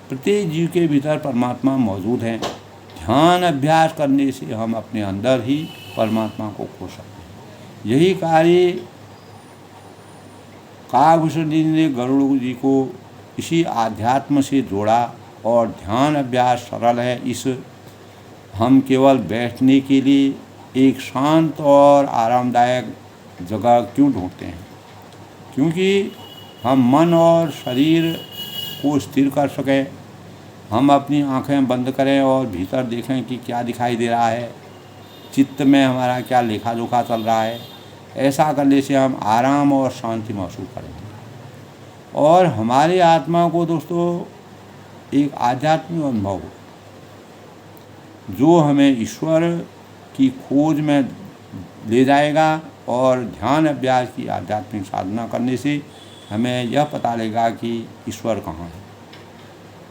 प्रत्येक जीव के भीतर परमात्मा मौजूद हैं। ध्यान अभ्यास करने से हम अपने अंदर ही परमात्मा को खो सकते हैं। यही कार्य काकभूषण जी ने गरुड़ जी को इसी आध्यात्म से जोड़ा। और ध्यान अभ्यास सरल है। इस हम केवल बैठने के लिए एक शांत और आरामदायक जगह क्यों ढूंढते हैं? क्योंकि हम मन और शरीर को स्थिर कर सकें। हम अपनी आंखें बंद करें और भीतर देखें कि क्या दिखाई दे रहा है, चित्त में हमारा क्या लेखा जोखा चल रहा है। ऐसा करने से हम आराम और शांति महसूस करेंगे और हमारी आत्मा को दोस्तों एक आध्यात्मिक अनुभव हो जो हमें ईश्वर की खोज में ले जाएगा। और ध्यान अभ्यास की आध्यात्मिक साधना करने से हमें यह पता लगेगा कि ईश्वर कहाँ है।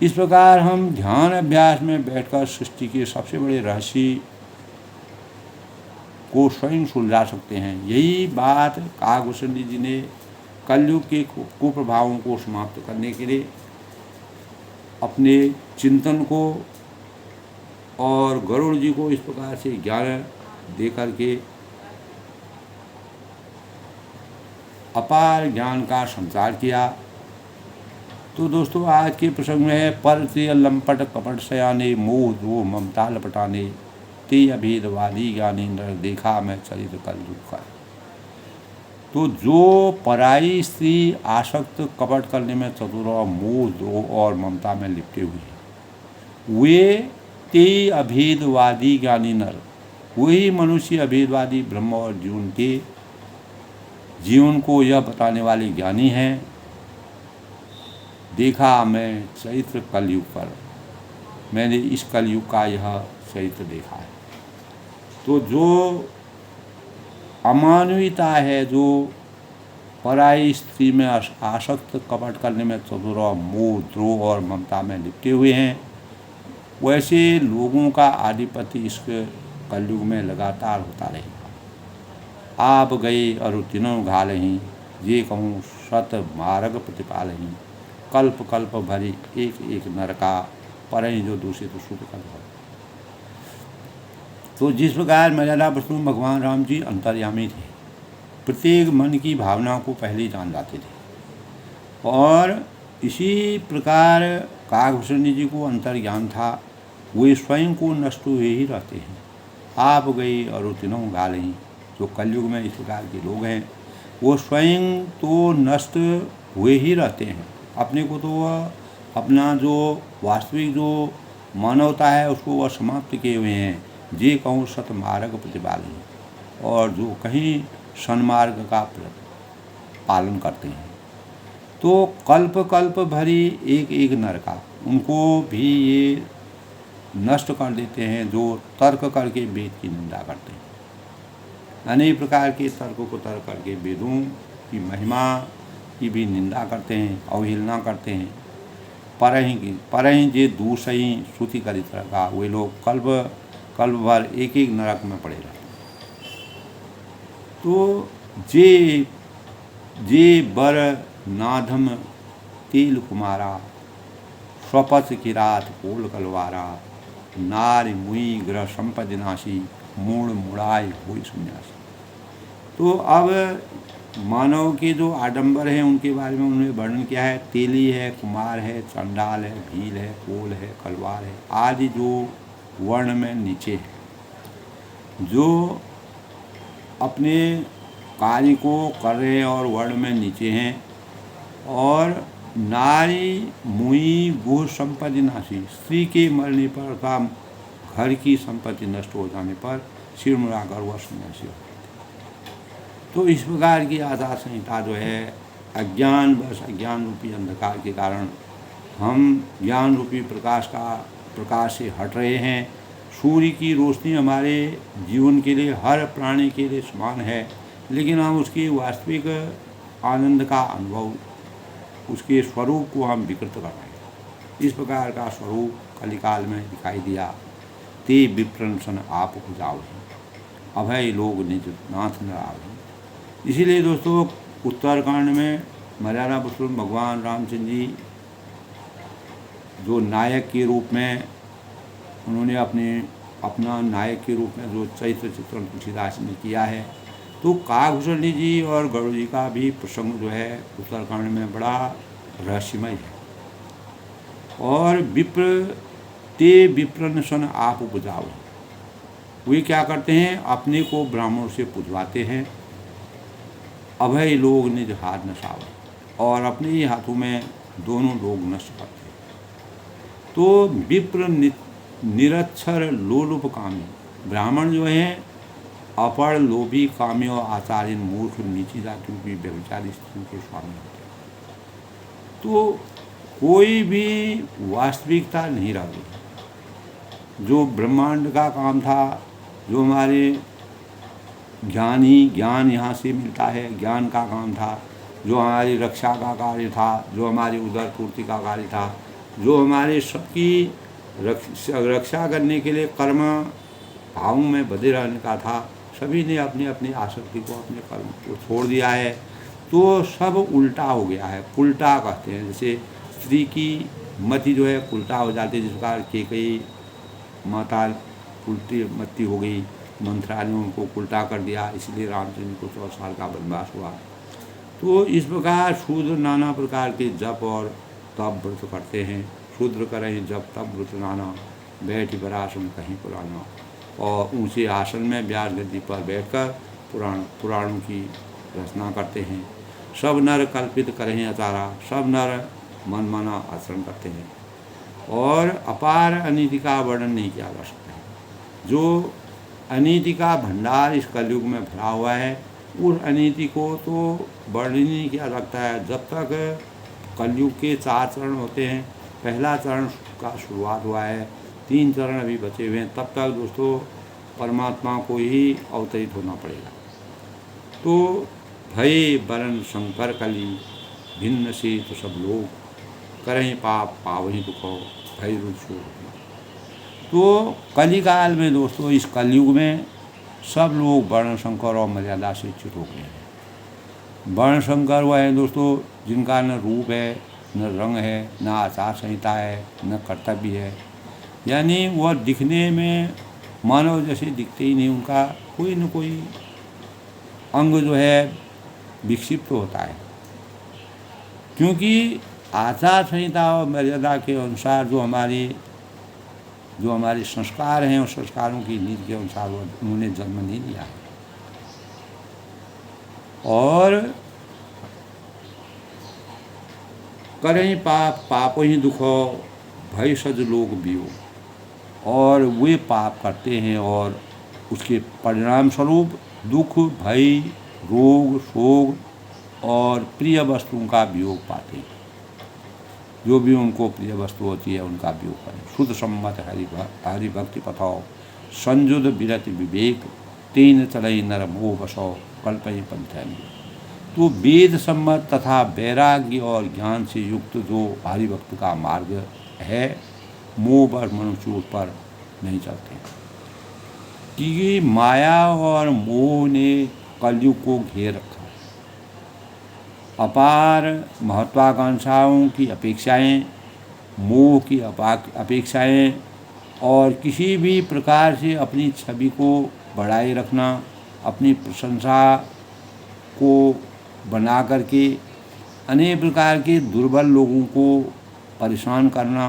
इस प्रकार हम ध्यान अभ्यास में बैठकर सृष्टि के सबसे बड़े रहस्य को स्वयं सुलझा सकते हैं। यही बात काकभूषण जी ने कलयुग के कुप्रभावों को समाप्त करने के लिए अपने चिंतन को और गरुड़ जी को इस प्रकार से ज्ञान दे करके अपार ज्ञान का संचार किया। तो दोस्तों, आज के प्रसंग में है परत्रिय लंपट कपट सयाने मोह द्रोह ममता लपटाने ते अभेदवादी ज्ञानी नर देखा मैं चरित्र कलयुग का। तो जो पराई स्त्री आसक्त कपट करने में चतुर और मोह द्रोह और ममता में लिपटे हुए हैं, वे ते अभेदवादी ज्ञानी नर, वही मनुष्य अभेदवादी ब्रह्म और जीवन को यह बताने वाले ज्ञानी हैं। देखा मैं चरित्र कलयुग पर, मैंने इस कलयुग का यह चरित्र देखा है। तो जो अमानवीयता है, जो पराई स्त्री में आसक्त कपट करने में चतुर और मोह द्रोह और ममता में लिपटे हुए हैं, वैसे लोगों का आधिपत्य इस कलयुग में लगातार होता रहेगा। आप गए और तीनों घालहीं, ये कहूँ सत मार्ग प्रतिपालहीं, कल्प कल्प भरी एक एक नरका, परहीं जो दूसरे तो शुद्ध कल्प। तो जिस प्रकार मर्यादा पुरुषोत्तम भगवान राम जी अंतर्यामी थे, प्रत्येक मन की भावना को पहले ही जान जाते थे, और इसी प्रकार काकभूषण जी को अंतर्ज्ञान था। वे स्वयं को नष्ट हुए ही रहते हैं। आप गई और तीनों घालहीं, जो कलयुग में इस प्रकार के लोग हैं, वो स्वयं तो नष्ट हुए ही रहते हैं। अपने को तो वह अपना जो वास्तविक जो मानवता है उसको वह समाप्त किए हुए हैं। जे कहूँ सतमार्ग प्रतिपालनी, और जो कहीं सन्मार्ग का पालन करते हैं। तो कल्प कल्प भरी एक एक नरका, उनको भी ये नष्ट कर देते हैं जो तर्क करके वेद की निंदा करते हैं। अनेक प्रकार के तर्कों को तर्क करके वेदों की महिमा की भी निंदा करते हैं, अवहेलना करते हैं। परहीं जे दूसरी श्रुति करित रखा, वे लोग कल्प भर एक एक नरक में पड़े रहते हैं। तो जे बर नाधम तेल कुमारा, स्वपथ किरात कोल कलवारा, नारी मुई ग्रह संपदिनाशी, मूड़ मुड़ाई हुई सन्यासी। तो अब मानव के जो आडंबर हैं उनके बारे में उन्होंने वर्णन किया है। तेली है, कुमार है, चंडाल है, भील है, कोल है, कलवार है आदि जो वर्ण में नीचे है, जो अपने कार्य को कर रहे हैं और वर्ण में नीचे हैं। और नारी मुई गुह संपत्ति नाशी, स्त्री के मरने पर का घर की संपत्ति नष्ट हो जाने पर सिर मुड़ाकर वह सन्यासी हो। तो इस प्रकार की आचार संहिता जो है अज्ञान बस अज्ञान रूपी अंधकार के कारण हम ज्ञान रूपी प्रकाश से हट रहे हैं। सूर्य की रोशनी हमारे जीवन के लिए हर प्राणी के लिए समान है, लेकिन हम उसके वास्तविक आनंद का अनुभव उसके स्वरूप को हम विकृत कर रहे हैं। इस प्रकार का स्वरूप कलिकाल में दिखाई दिया। ते विप्रंसन आप उपजाओ अभय लोग निज नाथ नारायण। इसीलिए दोस्तों उत्तरकांड में मर्यादा पुरुषोत्तम भगवान रामचंद्र जी जो नायक के रूप में उन्होंने अपना नायक के रूप में जो चरित्र चित्रण तुलसीदास ने किया है, तो काकभूषणी जी और गरुड़ जी का भी प्रसंग जो है उत्तरकांड में बड़ा रहस्यमय है। और विप्र ते विप्रन सन आप उपजाओ, वे क्या करते हैं अपने को ब्राह्मणों से पुजवाते हैं। अभय लोग निज हाथ नसाव, और अपने ही हाथों में दोनों लोग नष्ट करते हैं। तो विप्र निरक्षर लोलुप कामी, ब्राह्मण जो हैं अपर लोभी कामी और आचार्य मूर्ख नीची जातियों की व्यभिचारी स्त्रियों के स्वामी होते हैं। तो कोई भी वास्तविकता नहीं रह गई। जो ब्रह्मांड का काम था, जो हमारे ज्ञान यहाँ से मिलता है, ज्ञान का काम था, जो हमारी रक्षा का कार्य था, जो हमारी उदर पूर्ति का कार्य था, जो हमारे सबकी रक्षा करने के लिए कर्म भावों में बधे रहने का था, सभी ने अपनी अपनी आसक्ति को अपने कर्म को छोड़ दिया है। तो सब उल्टा हो गया है। उल्टा कहते हैं, जैसे स्त्री की मति जो है उल्टा हो जाती है। जिस प्रकार केकई माता उल्टी मति हो गई, मंथरा ने उनको उल्टा कर दिया, इसलिए रामचंद्र को 14 साल का वनवास हुआ। तो इस प्रकार शूद्र नाना प्रकार के जप और तप व्रत करते हैं। शूद्र करें जप तप व्रत नाना, बैठ बरासन कहीं पुराना, और ऊंचे आसन में व्यास गद्दी पर बैठकर पुराणों की रचना करते हैं। सब नर कल्पित करें अचारा, सब नर मनमाना आचरण करते हैं। और अपार अनीति का वर्णन नहीं किया जा सकता है। जो अनीति का भंडार इस कलयुग में भरा हुआ है, उस अनीति को तो वर्णन नहीं किया सकता है। जब तक कलयुग के 4 चरण होते हैं, पहला चरण का शुरुआत हुआ है, 3 चरण अभी बचे हुए हैं, तब तक दोस्तों परमात्मा को ही अवतरित होना पड़ेगा। तो भय वरण शंकर कली, भिन्न से तो सब लोग करें पाप पावही दुखो, भय रुचो। तो कलिकाल में दोस्तों इस कलयुग में सब लोग वर्ण शंकर और मर्यादा से च्युत हो गए हैं। वर्ण शंकर वह है दोस्तों जिनका न रूप है, न रंग है, न आचार संहिता है, न कर्तव्य है। यानी वह दिखने में मानव जैसे दिखते ही नहीं, उनका कोई न कोई अंग जो है विक्षिप्त होता है। क्योंकि आचार संहिता और मर्यादा के अनुसार जो हमारे संस्कार हैं, उस संस्कारों की नीति के अनुसार उन्होंने जन्म नहीं लिया है। और करें पाप पाप ही दुखो, भय सज लोग बियो, और वे पाप करते हैं और उसके परिणाम स्वरूप दुख, भय, रोग, शोक और प्रिय वस्तुओं का वियोग पाते हैं। जो भी उनको प्रिय वस्तु होती है उनका वियोग करें। शुद्ध सम्मत हरि भक्ति पथाओ, संजुद विरति विवेक, तेन चलई नर मोह बसो, कल्पई पंथन। तो वेद सम्मत तथा वैराग्य और ज्ञान से युक्त जो हरिभक्त का मार्ग है, मोह पर मनुष्य उस पर नहीं चलते, क्योंकि माया और मोह ने कलयुग को घेर रखा। अपार महत्वाकांक्षाओं की अपेक्षाएं, मोह की अपेक्षाएं और किसी भी प्रकार से अपनी छवि को बढ़ाए रखना, अपनी प्रशंसा को बना करके अनेक प्रकार के दुर्बल लोगों को परेशान करना,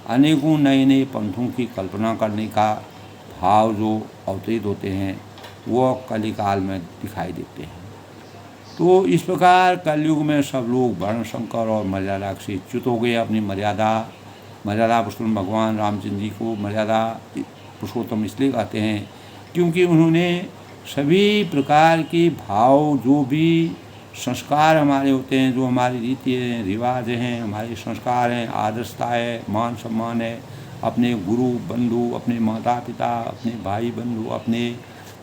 अनेकों नए नए पंथों की कल्पना करने का भाव जो अवतरित होते हैं वो कलिकाल में दिखाई देते हैं। तो इस प्रकार कलयुग में सब लोग वर्ण संकर और मर्यादा से च्युत हो गए। अपनी मर्यादा पुरुषोत्तम भगवान रामचंद्र जी को मर्यादा पुरुषोत्तम इसलिए कहते हैं क्योंकि उन्होंने सभी प्रकार के भाव, जो भी संस्कार हमारे होते हैं, जो हमारी रीति हैं, रिवाज हैं, हमारे संस्कार हैं, आदर्शता है, मान सम्मान है, अपने गुरु बंधु, अपने माता पिता, अपने भाई बंधु, अपने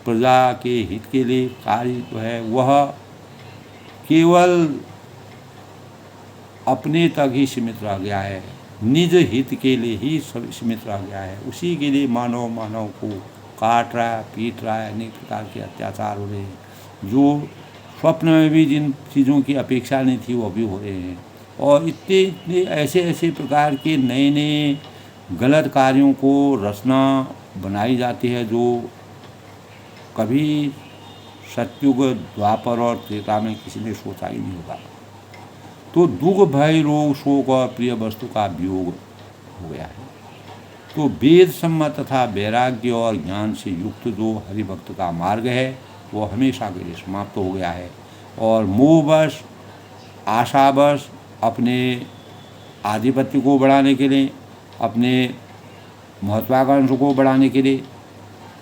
प्रजा के हित के लिए कार्य जो है वह केवल अपने तक ही सीमित रह गया है, निज हित के लिए ही सीमित रह गया है। उसी के लिए मानव को काट रहा है, पीट रहा है, अनेक प्रकार के अत्याचार हो रहे हैं। जो स्वप्न में भी जिन चीज़ों की अपेक्षा नहीं थी वो भी हो रहे हैं। और इतने ऐसे प्रकार के नए नए गलत कार्यों को रचना बनाई जाती है जो कभी सतयुग, द्वापर और त्रेता में किसी ने सोचा ही नहीं होगा। तो दुख, भय, रोग, शोक और प्रिय वस्तु का वियोग हो गया है। तो वेद सम्मत तथा वैराग्य और ज्ञान से युक्त जो हरिभक्त का मार्ग है वो हमेशा के लिए समाप्त हो गया है। और मोहवश, आशावश अपने आधिपत्य को बढ़ाने के लिए, अपने महत्वाकांक्षा को बढ़ाने के लिए,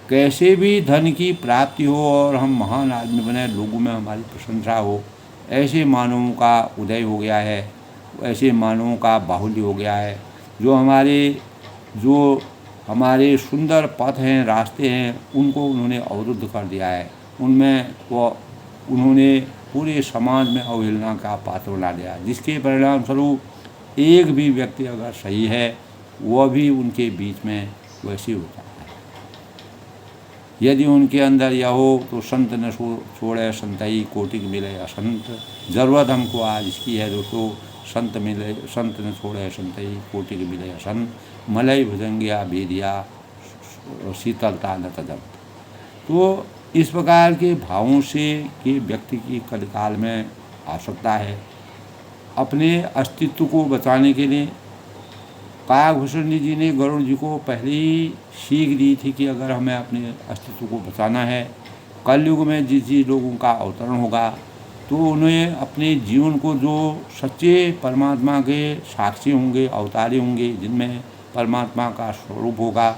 कैसे भी धन की प्राप्ति हो और हम महान आदमी बने, लोगों में हमारी प्रशंसा हो, ऐसे मानवों का उदय हो गया है, ऐसे मानवों का बाहुल्य हो गया है। जो हमारे सुंदर पथ हैं, रास्ते हैं, उनको उन्होंने अवरुद्ध कर दिया है। उन्होंने पूरे समाज में अवहेलना का पात्र बना दिया, जिसके परिणाम स्वरूप एक भी व्यक्ति अगर सही है वह भी उनके बीच में वैसे ही होता है। यदि उनके अंदर यह हो तो संत न छोड़े संतई, कोटिक मिले असंत। जरूरत हमको आज इसकी है दोस्तों, संत न छोड़े संतई, कोटिक मिले असंत। मलय भुजंगिया बेदिया शीतलता न तजब। तो इस प्रकार के भावों से कि व्यक्ति की कलिकाल में आवश्यकता है। अपने अस्तित्व को बचाने के लिए काकभूषण जी ने गरुड़ जी को पहले ही सीख दी थी कि अगर हमें अपने अस्तित्व को बचाना है, कलयुग में जिस लोगों का अवतरण होगा, तो उन्हें अपने जीवन को, जो सच्चे परमात्मा के साक्षी होंगे, अवतारी होंगे, जिनमें परमात्मा का स्वरूप होगा,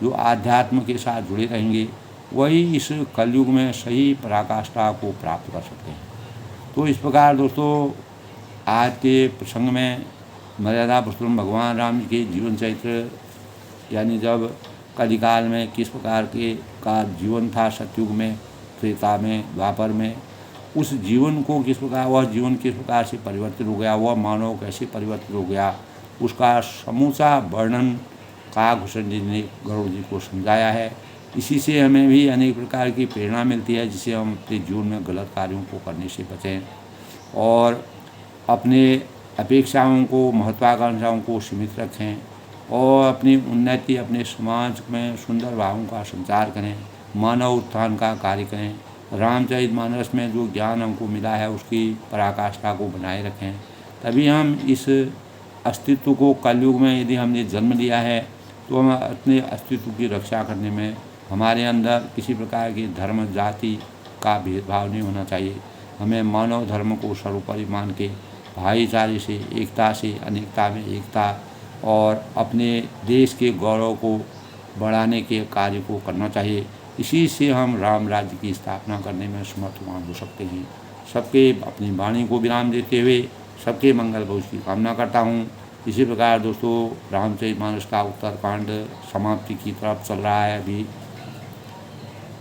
जो आध्यात्म के साथ जुड़े रहेंगे, वही इस कलयुग में सही पराकाष्ठा को प्राप्त कर सकते हैं। तो इस प्रकार दोस्तों आज के प्रसंग में मर्यादा पुरुषोत्तम भगवान राम जी के जीवन चरित्र, यानी जब कलिकाल में किस प्रकार का जीवन था, सतयुग में, त्रेता में, द्वापर में, उस जीवन को किस प्रकार, वह जीवन किस प्रकार से परिवर्तित हो गया, वह मानव कैसे परिवर्तित हो गया, उसका समूचा वर्णन काकभूषण जी ने गरुड़ जी को समझाया है। इसी से हमें भी अनेक प्रकार की प्रेरणा मिलती है, जिससे हम अपने जीवन में गलत कार्यों को करने से बचें और अपने अपेक्षाओं को, महत्वाकांक्षाओं को सीमित रखें और अपनी उन्नति, अपने समाज में सुंदर भावों का संचार करें, मानव उत्थान का कार्य करें। रामचरितमानस में जो ज्ञान हमको मिला है उसकी पराकाष्ठा को बनाए रखें। तभी हम इस अस्तित्व को, कलयुग में यदि हमने जन्म लिया है तो हम अपने अस्तित्व की रक्षा करने में, हमारे अंदर किसी प्रकार की धर्म जाति का भेदभाव नहीं होना चाहिए। हमें मानव धर्म को सर्वोपरि मान के भाईचारे से, एकता से, अनेकता में एकता और अपने देश के गौरव को बढ़ाने के कार्य को करना चाहिए। इसी से हम राम राज्य की स्थापना करने में समर्थवान हो सकते हैं। सबके अपनी वाणी को विराम देते हुए सबके मंगल भविष्य की कामना करता हूँ। इसी प्रकार दोस्तों रामचरितमानस का उत्तरकांड समाप्ति की तरफ चल रहा है, अभी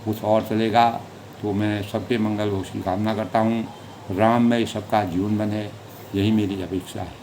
कुछ और चलेगा। तो मैं सबके मंगल भविष्य की कामना करता हूँ। राम में सबका जीवन बने, यही मेरी अपेक्षा है।